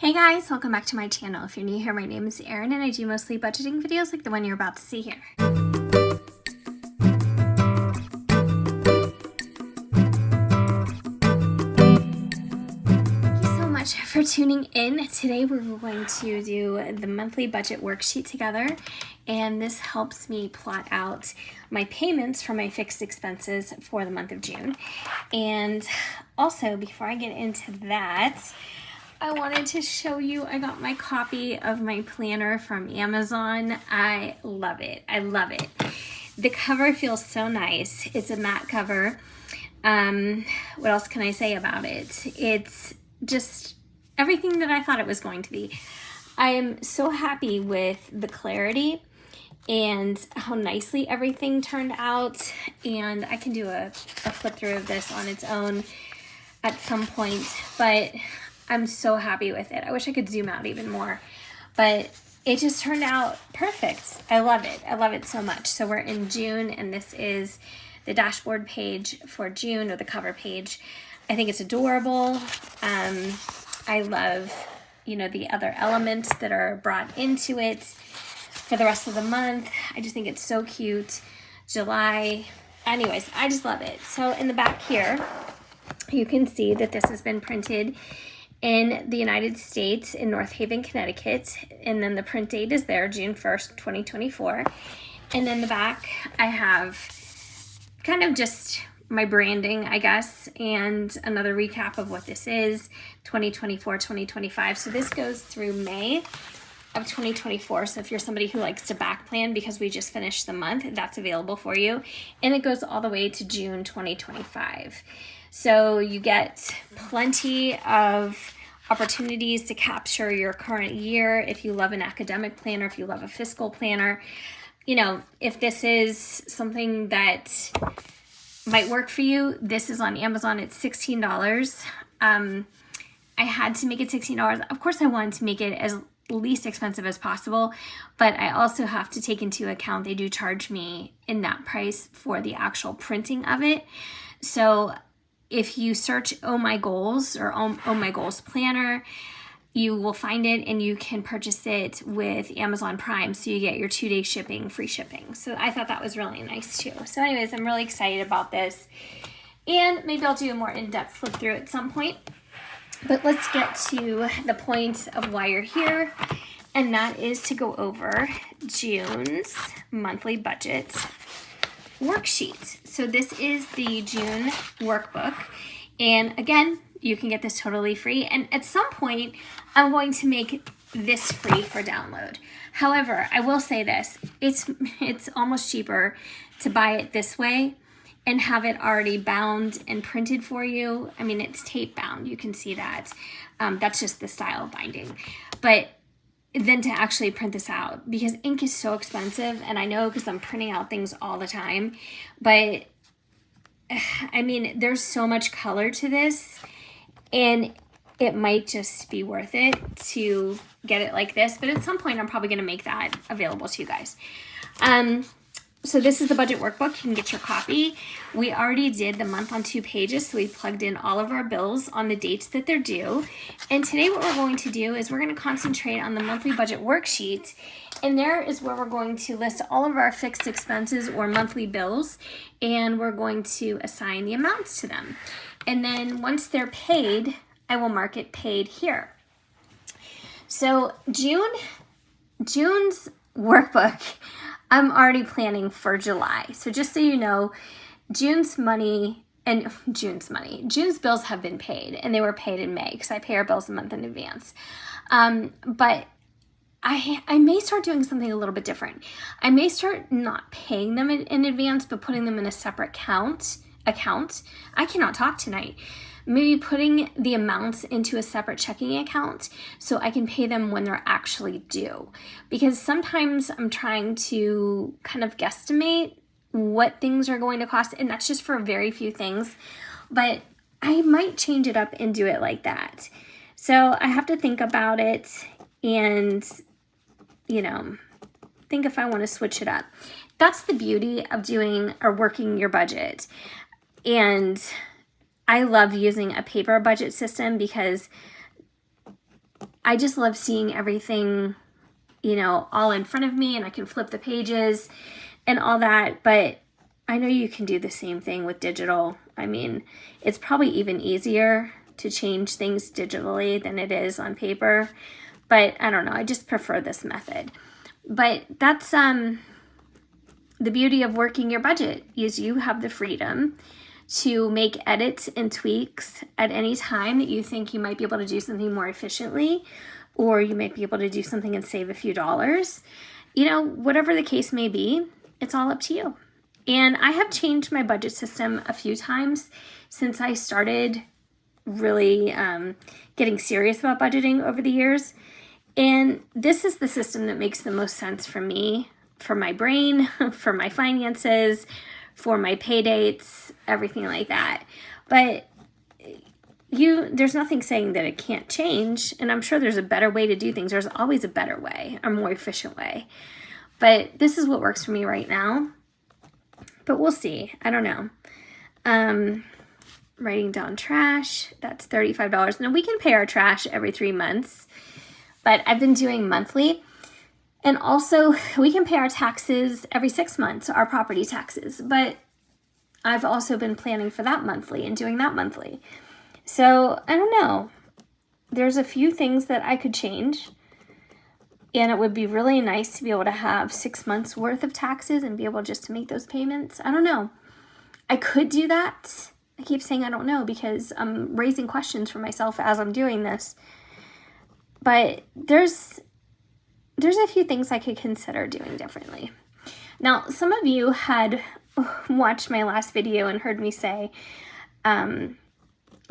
Hey guys, welcome back to my channel. If you're new here, my name is Erin and I do mostly budgeting videos like the one you're about to see here. Thank you so much for tuning in. Today we're going to do the monthly budget worksheet together, and this helps me plot out my payments for my fixed expenses for the month of June. And also, before I get into that, I wanted to show you, I got my copy of my planner from Amazon. I love it. I love it. The cover feels so nice. It's a matte cover. What else can I say about it? It's just everything that I thought it was going to be. I am so happy with the clarity and how nicely everything turned out. And I can do a flip through of this on its own at some point, but I'm so happy with it. I wish I could zoom out even more, but it just turned out perfect. I love it. I love it so much. So we're in June, and this is the dashboard page for June, or the cover page. I think it's adorable. I love, the other elements that are brought into it for the rest of the month. I just think it's so cute. July. Anyways, I just love it. So in the back here, you can see that this has been printed in the United States in North Haven, Connecticut. And then the print date is there, June 1st, 2024. And in the back, I have kind of just my branding, I guess, and another recap of what this is, 2024, 2025. So this goes through May of 2024. So if you're somebody who likes to back plan because we just finished the month, that's available for you. And it goes all the way to June 2025. So you get plenty of opportunities to capture your current year. If you love an academic planner, if you love a fiscal planner, if this is something that might work for you, this is on Amazon. It's $16. I had to make it $16. Of course, I wanted to make it as least expensive as possible, but I also have to take into account they do charge me in that price for the actual printing of it. So if you search Oh My Goals or Oh My Goals Planner, you will find it, and you can purchase it with Amazon Prime. So you get your 2-day shipping, free shipping. So I thought that was really nice too. So anyways, I'm really excited about this, and maybe I'll do a more in-depth flip through at some point. But let's get to the point of why you're here, and that is to go over June's monthly budget worksheet. So this is the June workbook, and again, you can get this totally free, and at some point I'm going to make this free for download. However, I will say this, it's almost cheaper to buy it this way and have it already bound and printed for you. I mean, it's tape bound, you can see that. That's just the style of binding. But than to actually print this out, because ink is so expensive, and I know because I'm printing out things all the time, but I mean, there's so much color to this, and it might just be worth it to get it like this, but at some point I'm probably going to make that available to you guys. So this is the budget workbook. You can get your copy. We already did the month on 2 pages, so we plugged in all of our bills on the dates that they're due. And today what we're going to do is we're going to concentrate on the monthly budget worksheet, and there is where we're going to list all of our fixed expenses or monthly bills, and we're going to assign the amounts to them. And then once they're paid, I will mark it paid here. So June's workbook, I'm already planning for July. So just so you know, June's bills have been paid, and they were paid in May because I pay our bills a month in advance. But I may start doing something a little bit different. I may start not paying them in advance, but putting them in a separate account. I cannot talk tonight. Maybe putting the amounts into a separate checking account so I can pay them when they're actually due. Because sometimes I'm trying to kind of guesstimate what things are going to cost, and that's just for very few things. But I might change it up and do it like that. So I have to think about it and, think if I want to switch it up. That's the beauty of doing or working your budget. And I love using a paper budget system because I just love seeing everything, you know, all in front of me, and I can flip the pages and all that. But I know you can do the same thing with digital. I mean, it's probably even easier to change things digitally than it is on paper. But I don't know, I just prefer this method. But that's the beauty of working your budget, is you have the freedom to make edits and tweaks at any time that you think you might be able to do something more efficiently, or you might be able to do something and save a few dollars. You know, whatever the case may be, it's all up to you. And I have changed my budget system a few times since I started really getting serious about budgeting over the years. And this is the system that makes the most sense for me, for my brain, for my finances, for my pay dates, everything like that. But there's nothing saying that it can't change. And I'm sure there's a better way to do things. There's always a better way, a more efficient way. But this is what works for me right now. But we'll see. I don't know. Writing down trash, that's $35. Now we can pay our trash every 3 months, but I've been doing monthly. And also we can pay our taxes every 6 months, our property taxes, but I've also been planning for that monthly and doing that monthly. So I don't know. There's a few things that I could change, and it would be really nice to be able to have 6 months worth of taxes and be able just to make those payments. I don't know. I could do that. I keep saying I don't know because I'm raising questions for myself as I'm doing this. But there's a few things I could consider doing differently. Now, some of you had watched my last video and heard me say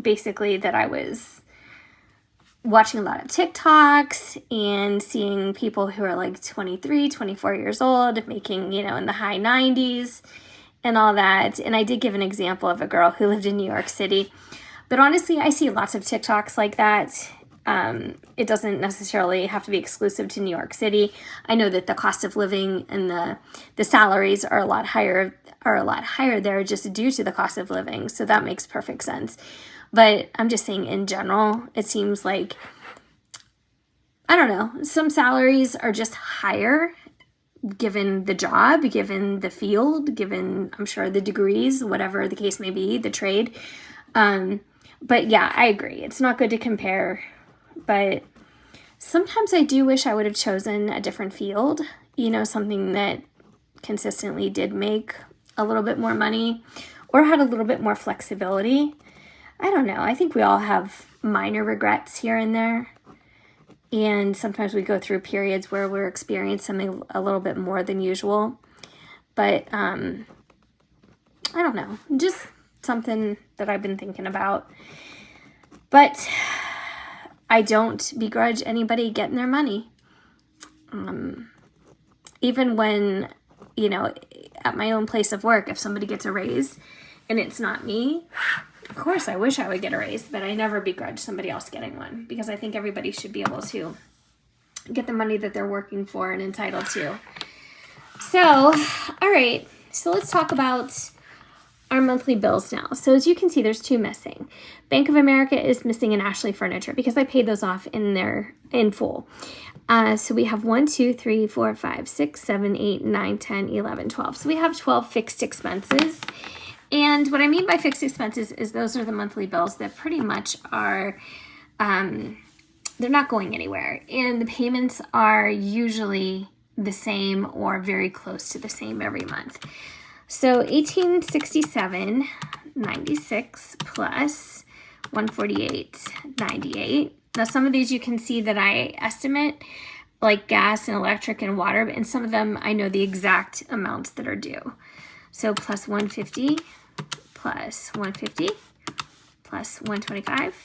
basically that I was watching a lot of TikToks and seeing people who are like 23, 24 years old making, you know, in the high 90s and all that. And I did give an example of a girl who lived in New York City. But honestly, I see lots of TikToks like that. It doesn't necessarily have to be exclusive to New York City. I know that the cost of living and the salaries are a lot higher there just due to the cost of living. So that makes perfect sense. But I'm just saying in general, it seems like, I don't know, some salaries are just higher given the job, given the field, given, I'm sure, the degrees, whatever the case may be, the trade. But yeah, I agree. It's not good to compare. But sometimes I do wish I would have chosen a different field, you know, something that consistently did make a little bit more money or had a little bit more flexibility. I don't know. I think we all have minor regrets here and there. And sometimes we go through periods where we're experiencing something a little bit more than usual. But I don't know. Just something that I've been thinking about. But I don't begrudge anybody getting their money. Even when, you know, at my own place of work, if somebody gets a raise and it's not me, of course I wish I would get a raise, but I never begrudge somebody else getting one because I think everybody should be able to get the money that they're working for and entitled to. So, all right. So let's talk about our monthly bills now. So as you can see, there's 2 missing. Bank of America is missing and Ashley Furniture because I paid those off in full. So we have 1, 2, 3, 4, 5, 6, 7, 8, 9, 10, 11, 12. So we have 12 fixed expenses. And what I mean by fixed expenses is those are the monthly bills that pretty much are, they're not going anywhere. And the payments are usually the same or very close to the same every month. So $1867.96 plus $148.98. Now some of these you can see that I estimate, like gas and electric and water, and some of them I know the exact amounts that are due. So plus 150, plus 150, plus 125,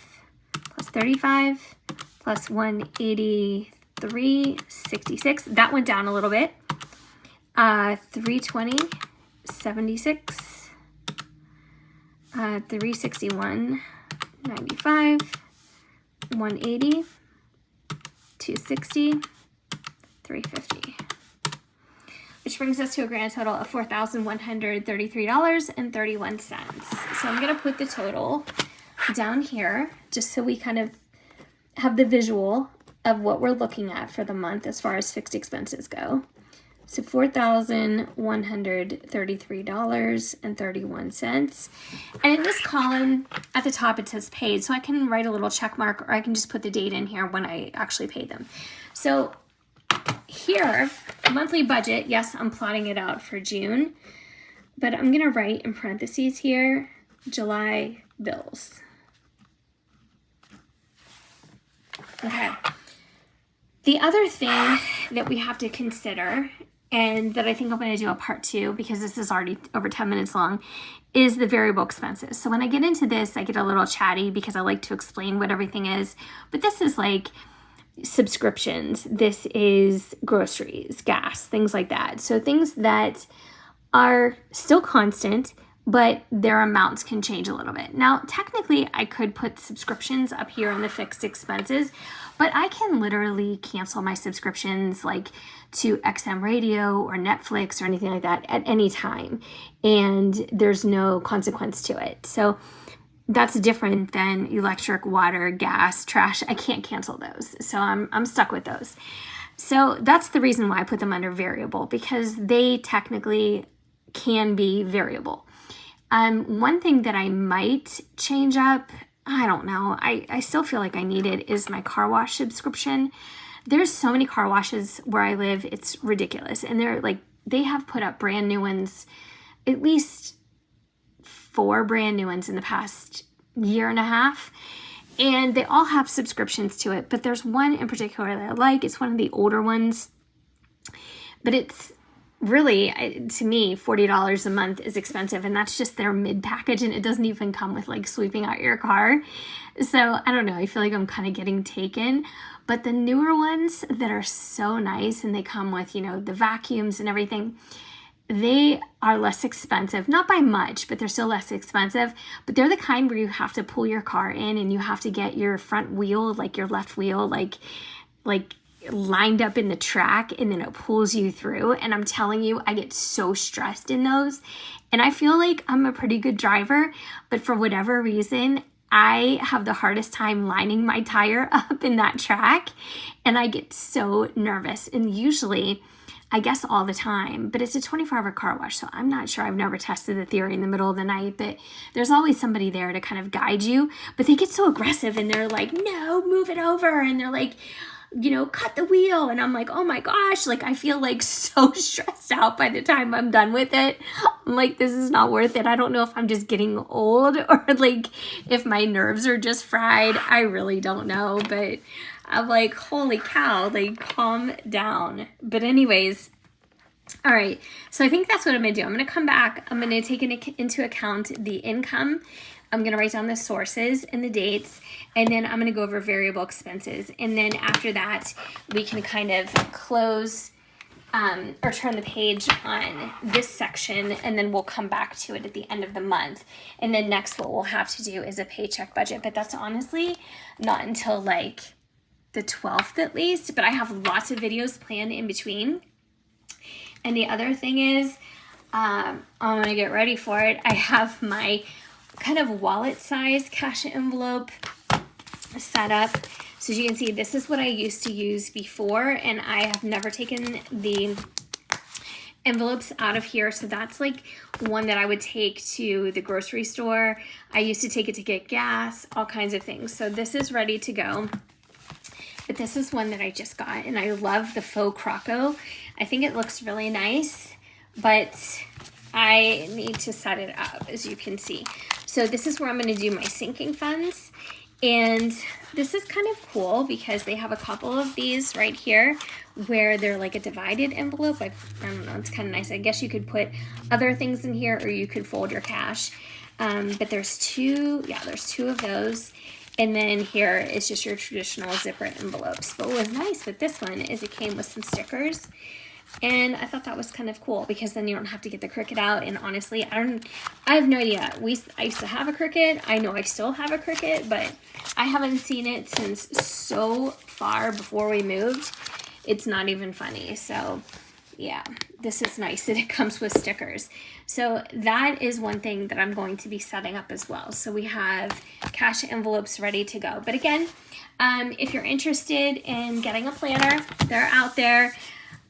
plus 35, plus 183.66. That went down a little bit. 320.76, 361.95, 180, 260, 350. Which brings us to a grand total of $4,133.31. So I'm going to put the total down here just so we kind of have the visual of what we're looking at for the month as far as fixed expenses go. So $4,133.31. And in this column at the top it says paid, so I can write a little check mark, or I can just put the date in here when I actually paid them. So here, monthly budget, yes, I'm plotting it out for June, but I'm gonna write in parentheses here, July bills. Okay. The other thing that we have to consider, and that I think I'm going to do a part 2 because this is already over 10 minutes long, is the variable expenses. So when I get into this, I get a little chatty because I like to explain what everything is. But this is like subscriptions. This is groceries, gas, things like that. So things that are still constant, but their amounts can change a little bit. Now, technically, I could put subscriptions up here in the fixed expenses, but I can literally cancel my subscriptions like to XM Radio or Netflix or anything like that at any time, and there's no consequence to it. So that's different than electric, water, gas, trash. I can't cancel those, so I'm stuck with those. So that's the reason why I put them under variable, because they technically can be variable. One thing that I might change up, I don't know, I still feel like I need it, is my car wash subscription. There's so many car washes where I live, it's ridiculous. And they have put up brand new ones, at least 4 brand new ones in the past year and a half. And they all have subscriptions to it, but there's one in particular that I like. It's one of the older ones, but it's really, to me, $40 a month is expensive, and that's just their mid package, and it doesn't even come with like sweeping out your car. So I don't know, I feel like I'm kind of getting taken. But the newer ones that are so nice, and they come with, you know, the vacuums and everything, they are less expensive, not by much, but they're still less expensive. But they're the kind where you have to pull your car in, and you have to get your front wheel, like your left wheel, like lined up in the track, and then it pulls you through. And I'm telling you, I get so stressed in those, and I feel like I'm a pretty good driver, but for whatever reason, I have the hardest time lining my tire up in that track, and I get so nervous. And usually, I guess all the time, but it's a 24-hour car wash, so I'm not sure. I've never tested the theory in the middle of the night, but there's always somebody there to kind of guide you. But they get so aggressive, and they're like, no, move it over, and they're like, you know, cut the wheel. And I'm like, oh my gosh, like I feel like so stressed out by the time I'm done with it. I'm like, this is not worth it. I don't know if I'm just getting old, or like if my nerves are just fried. I really don't know, but I'm like, holy cow, like calm down. But anyways, all right, so I think that's what I'm gonna do. I'm gonna come back, I'm gonna take into account the income, I'm gonna write down the sources and the dates, and then I'm gonna go over variable expenses. And then after that, we can kind of close or turn the page on this section, and then we'll come back to it at the end of the month. And then next, what we'll have to do is a paycheck budget, but that's honestly not until like the 12th at least, but I have lots of videos planned in between. And the other thing is, I'm gonna get ready for it. I have my kind of wallet size cash envelope set up. So as you can see, this is what I used to use before, and I have never taken the envelopes out of here. So that's like one that I would take to the grocery store. I used to take it to get gas, all kinds of things. So this is ready to go. But this is one that I just got, and I love the faux croco. I think it looks really nice, but I need to set it up, as you can see. So this is where I'm going to do my sinking funds. And this is kind of cool because they have a couple of these right here where they're like a divided envelope. I don't know, it's kind of nice. I guess you could put other things in here, or you could fold your cash. But there's two of those. And then here is just your traditional zipper envelopes. But what was nice with this one is it came with some stickers. And I thought that was kind of cool because then you don't have to get the Cricut out. And honestly, I have no idea. I used to have a Cricut. I know I still have a Cricut, but I haven't seen it since so far before we moved. It's not even funny. So yeah, this is nice that it comes with stickers. So that is one thing that I'm going to be setting up as well. So we have cash envelopes ready to go. But again, If you're interested in getting a planner, they're out there.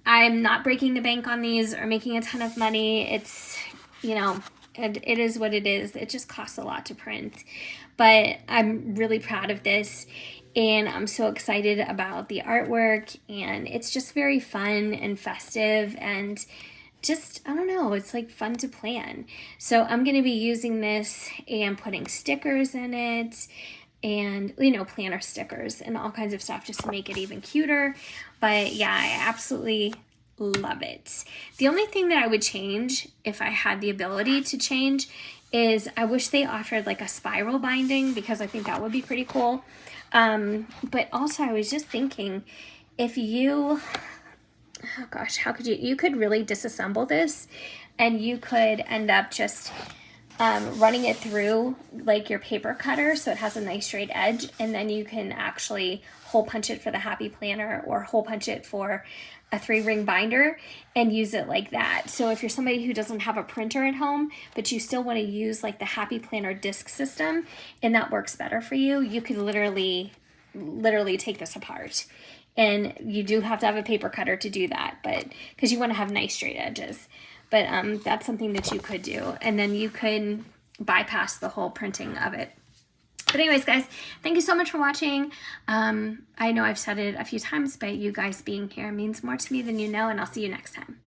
I'm not breaking the bank on these or making a ton of money. It's, you know, it is what it is. It just costs a lot to print. But I'm really proud of this, and I'm so excited about the artwork, and it's just very fun and festive, and just, I don't know, it's like fun to plan. So I'm going to be using this and putting stickers in it, and, you know, planner stickers and all kinds of stuff just to make it even cuter. But yeah, I absolutely love it. The only thing that I would change, if I had the ability to change, is I wish they offered like a spiral binding, because I think that would be pretty cool. But also I was just thinking, if you, oh gosh, how could you could really disassemble this, and you could end up just running it through like your paper cutter so it has a nice straight edge, and then you can actually hole punch it for the Happy Planner or hole punch it for a 3-ring binder and use it like that. So if you're somebody who doesn't have a printer at home, but you still want to use like the Happy Planner disc system, and that works better for you, you could literally take this apart. And you do have to have a paper cutter to do that, but because you want to have nice straight edges. But that's something that you could do, and then you could bypass the whole printing of it. But anyways, guys, thank you so much for watching. I know I've said it a few times, but you guys being here means more to me than you know, and I'll see you next time.